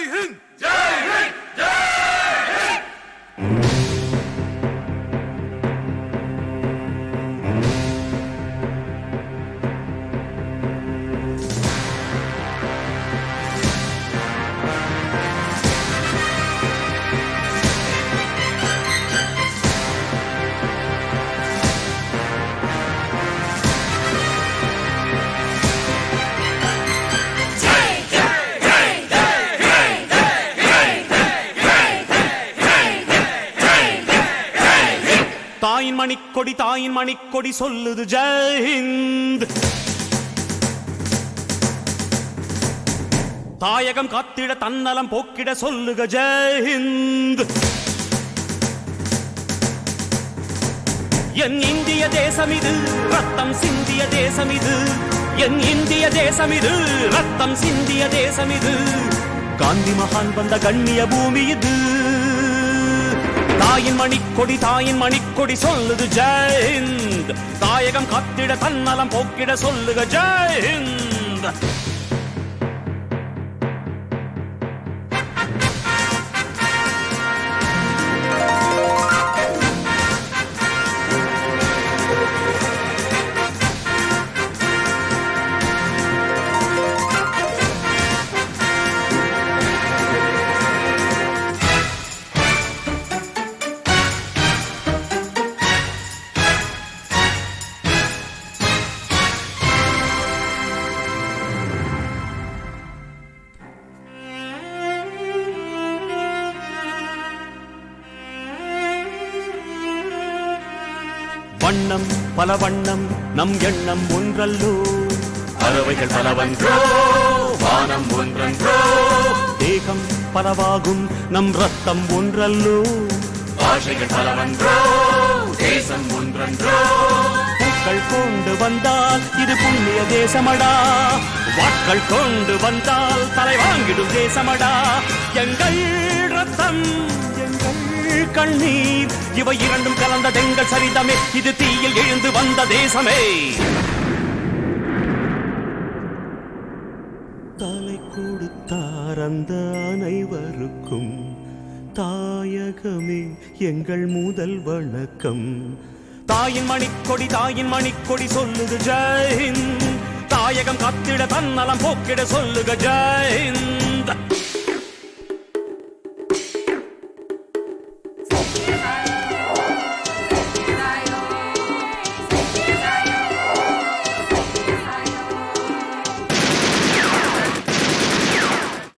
ஜெய் ஹிந்த் ஜெய் ஹிந்த் ஜெய் ஹிந்த். தாயின் மணிக்கொடி சொல்லுது ஜெய் ஹிந்த். தாயகம் காத்திட தன்னலம் போக்கிட சொல்லுக ஜெய் ஹிந்த். என் இந்திய தேசம் இது ரத்தம் சிந்திய தேசம் இது. என் இந்திய தேசம் இது ரத்தம் சிந்திய தேசம் இது. காந்தி மகான் வந்த கண்ணிய பூமி இது. தாயின் மணிக்கொடி சொல்லுது ஜெய் ஹிந்த். தாயகம் காத்திட தன்னலம் போக்கிட சொல்லுக ஜெய் ஹிந்த். வண்ணம் பல வண்ணம் நம் எண்ணம் ஒன்றல்லோ. பறவைகள் பலவன்றோ வானம் ஒன்றன்றோ. தேகம் பலவாகும் நம் ரத்தம் ஒன்றல்லோ. பாஷைகள் பலவன்றோ தேசம் ஒன்றன்றோ. பூக்கள் கொண்டு வந்தால் இது புண்ணிய தேசமடா. வாட்கள் கொண்டு வந்தால் தலை வாங்கிடும் தேசமடா. எங்கள் ரத்தம் கண்ணீர் இவை இரண்டும் கலந்த தெங்கள் சரிதமே. இது தீயில் எழுந்து வந்த தேசமே. தலை கொடுத்தார் அந்த அனைவருக்கும் தாயகமே எங்கள் முதல் வணக்கம். தாயின் மணிக்கொடி சொல்லுது ஜெய் ஹிந்த். தாயகம் காத்திட தன்னலம் போக்கிட சொல்லுக ஜெய் ஹிந்த்.